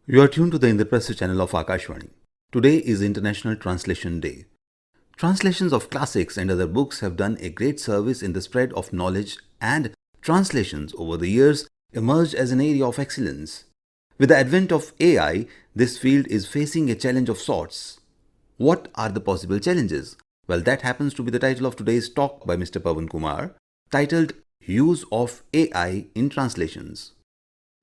You are tuned to the Indraprastha channel of Akashvani. Today is International Translation Day. Translations of classics and other books have done a great service in the spread of knowledge, and translations over the years emerged as an area of excellence. With the advent of AI, this field is facing a challenge of sorts. What are the possible challenges? Well, that happens to be the title of today's talk by Mr. Pawan Kumar, titled Use of AI in Translations.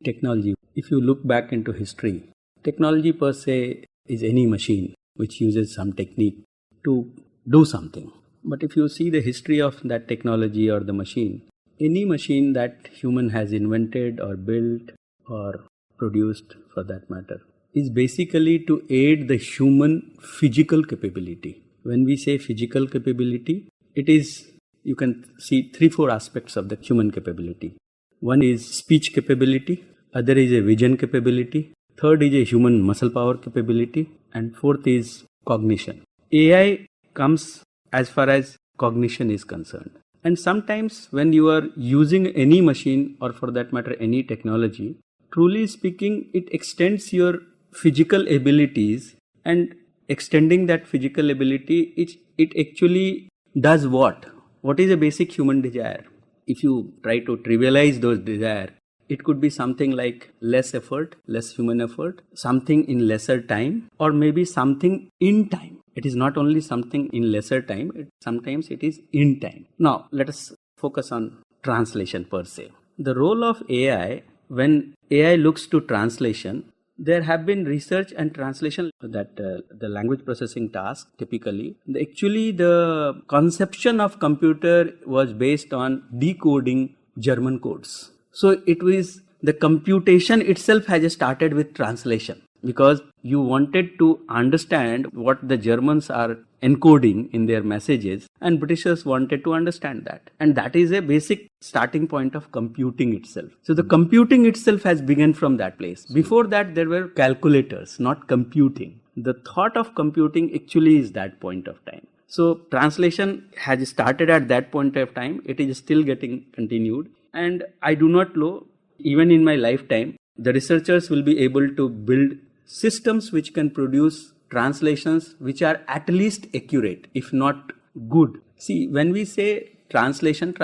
Technology. If you look back into history, technology per se is any machine which uses some technique to do something. But if you see the history of that technology or the machine, any machine that human has invented or built or produced for that matter is basically to aid the human physical capability. When we say physical capability, it is, you can see 3-4 aspects of the human capability. One is speech capability, other is a vision capability, third is a human muscle power capability, and fourth is cognition. AI comes as far as cognition is concerned. And sometimes when you are using any machine or for that matter any technology, truly speaking, it extends your physical abilities, and extending that physical ability, it actually does what? What is a basic human desire? If you try to trivialize those desires, it could be something like less effort, less human effort, something in lesser time, or maybe something in time. It is not only something in lesser time, sometimes it is in time. Now, let us focus on translation per se. The role of AI, when AI looks to translation, there have been research and translation that the language processing task typically, actually the conception of computer was based on decoding German codes. So it was the computation itself has started with translation, because you wanted to understand what the Germans are encoding in their messages, and Britishers wanted to understand that. And that is a basic starting point of computing itself. So the computing itself has begun from that place. Before that, there were calculators, not computing. The thought of computing actually is that point of time. So translation has started at that point of time. It is still getting continued. And I do not know, even in my lifetime, the researchers will be able to build systems which can produce translations which are at least accurate, if not good. See, when we say translation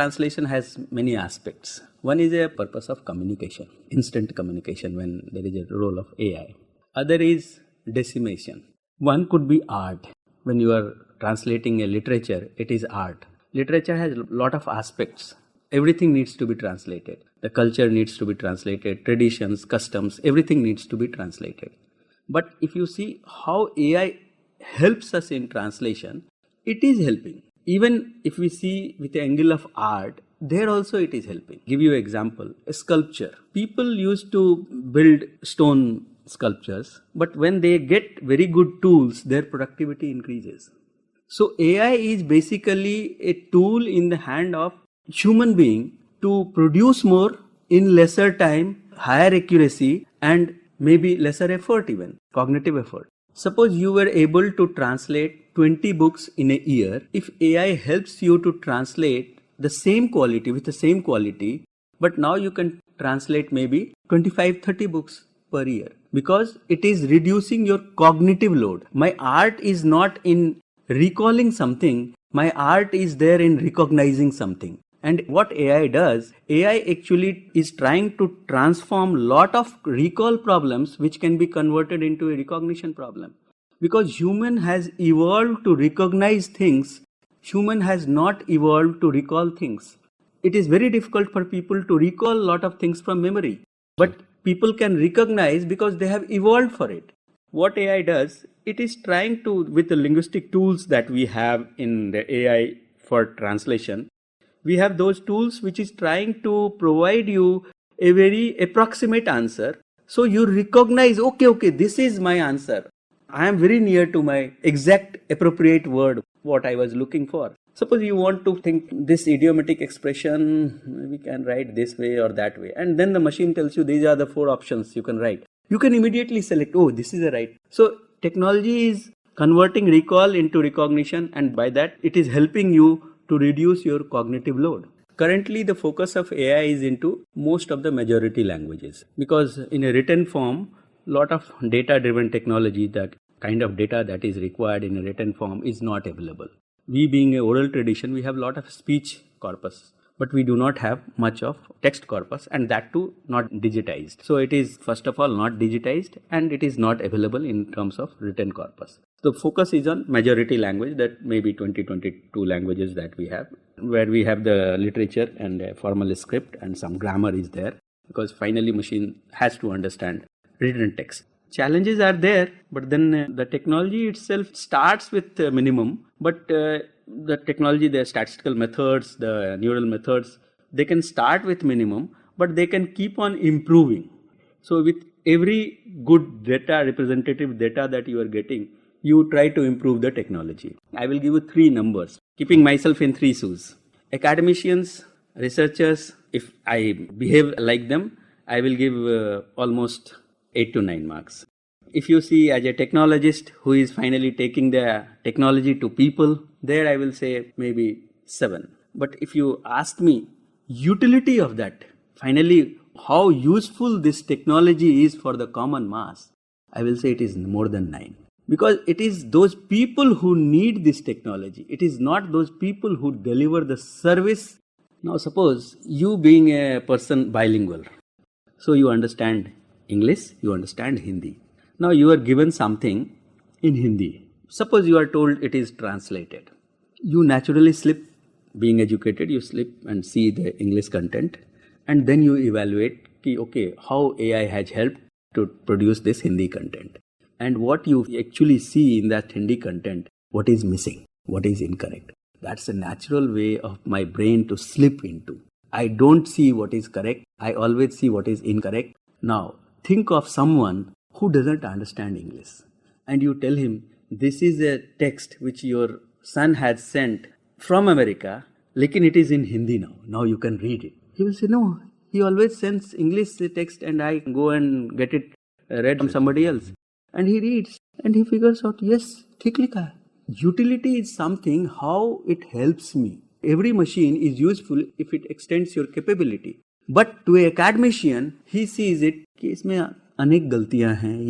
has many aspects. One is a purpose of communication, instant communication when there is a role of AI. Other is decimation. One could be art. When you are translating a literature, it is art. Literature has a lot of aspects. Everything needs to be translated. The culture needs to be translated, traditions, customs, everything needs to be translated. But if you see how AI helps us in translation, it is helping. Even if we see with the angle of art, there also it is helping. Give you an example, a sculpture. People used to build stone sculptures, but when they get very good tools, their productivity increases. So AI is basically a tool in the hand of human being to produce more in lesser time, higher accuracy, and maybe lesser effort, even cognitive effort. Suppose you were able to translate 20 books in a year. If AI helps you to translate the same quality with the same quality, but now you can translate maybe 25-30 books per year, because it is reducing your cognitive load. My art is not in recalling something, my art is there in recognizing something. And what AI does, AI actually is trying to transform lot of recall problems which can be converted into a recognition problem. Because human has evolved to recognize things, human has not evolved to recall things. It is very difficult for people to recall lot of things from memory. But people can recognize because they have evolved for it. What AI does, it is trying to, with the linguistic tools that we have in the AI for translation, we have those tools which is trying to provide you a very approximate answer. So you recognize, okay, this is my answer. I am very near to my exact appropriate word, what I was looking for. Suppose you want to think this idiomatic expression, we can write this way or that way. And then the machine tells you these are the 4 options you can write. You can immediately select, this is the right. So technology is converting recall into recognition, and by that it is helping you to reduce your cognitive load. Currently, the focus of AI is into most of the majority languages, because in a written form, lot of data-driven technology, the kind of data that is required in a written form is not available. We being an oral tradition, we have a lot of speech corpus, but we do not have much of text corpus, and that too not digitized. So it is first of all not digitized, and it is not available in terms of written corpus. The focus is on majority language, that maybe 20-22 languages that we have, where we have the literature and a formal script and some grammar is there, because finally machine has to understand written text. Challenges are there, but then the technology itself starts with minimum, but the technology, the statistical methods, the neural methods, they can start with minimum, but they can keep on improving. So with every good data, representative data that you are getting, you try to improve the technology. I will give you 3 numbers, keeping myself in 3 shoes. Academicians, researchers, if I behave like them, I will give almost 8 to 9 marks. If you see as a technologist who is finally taking the technology to people, there I will say maybe 7. But if you ask me utility of that, finally how useful this technology is for the common mass, I will say it is more than 9. Because it is those people who need this technology. It is not those people who deliver the service. Now suppose you being a person bilingual, so you understand English, you understand Hindi. Now you are given something in Hindi. Suppose you are told it is translated. You naturally slip, being educated, you slip and see the English content, and then you evaluate, okay, how AI has helped to produce this Hindi content. And what you actually see in that Hindi content, what is missing, what is incorrect. That's a natural way of my brain to slip into. I don't see what is correct, I always see what is incorrect. Now, think of someone who doesn't understand English, and you tell him, this is a text which your son has sent from America, lekin it is in Hindi now. Now you can read it. He will say, no, he always sends English text and I go and get it read from somebody else. And he reads and he figures out, yes, theek likha hai. Utility is something, how it helps me. Every machine is useful if it extends your capability. But to an academician, he sees it कि इसमें अनेक गलतियां हैं,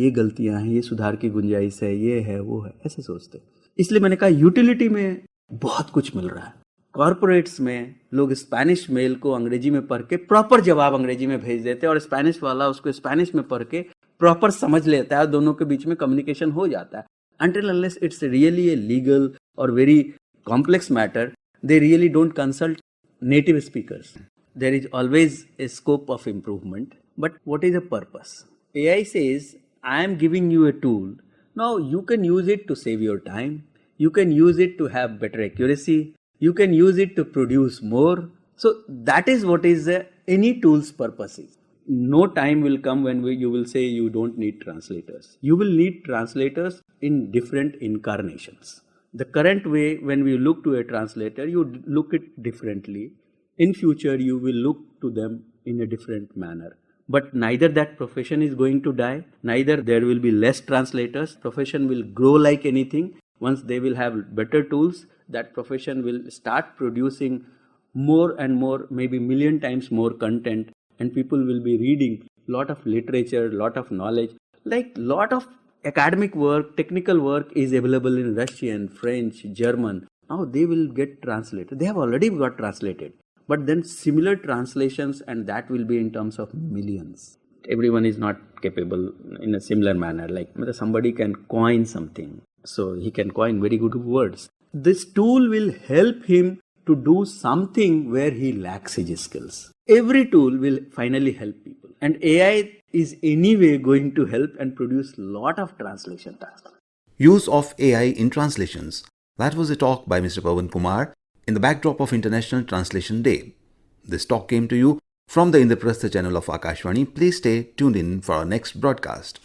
ये सुधार की गुंजाइश है, ये है, वो है, ऐसे सोचते हैं. इसलिए मैंने कहा यूटिलिटी में बहुत कुछ मिल रहा है. कॉर्पोरेट्स में लोग स्पेनिश मेल को अंग्रेजी में पढ़ के प्रॉपर जवाब अंग्रेजी में भेज देते हैं और स्पेनिश वाला उसको स्पेनिश में पढ़ के प्रॉपर समझ लेता है, दोनों के बीच में कम्युनिकेशन हो जाता है. Until unless it's really a legal or very complex matter, they really don't consult native speakers. There is always a scope of improvement. But what is the purpose? AI says, I am giving you a tool. Now you can use it to save your time. You can use it to have better accuracy. You can use it to produce more. So that is what is any tool's purpose is. No time will come when you will say you don't need translators. You will need translators in different incarnations. The current way when we look to a translator, you look it differently. In future, you will look to them in a different manner. But neither that profession is going to die, neither there will be less translators. Profession will grow like anything. Once they will have better tools, that profession will start producing more and more, maybe million times more content, and people will be reading lot of literature, lot of knowledge. Like lot of academic work, technical work is available in Russian, French, German. Now they will get translated. They have already got translated. But then similar translations, and that will be in terms of millions. Everyone is not capable in a similar manner. Like somebody can coin something. So he can coin very good words. This tool will help him to do something where he lacks his skills. Every tool will finally help people. And AI is anyway going to help and produce lot of translation tasks. Use of AI in translations. That was a talk by Mr. Pawan Kumar in the backdrop of International Translation Day. This talk came to you from the Indraprastha channel of Akashvani. Please stay tuned in for our next broadcast.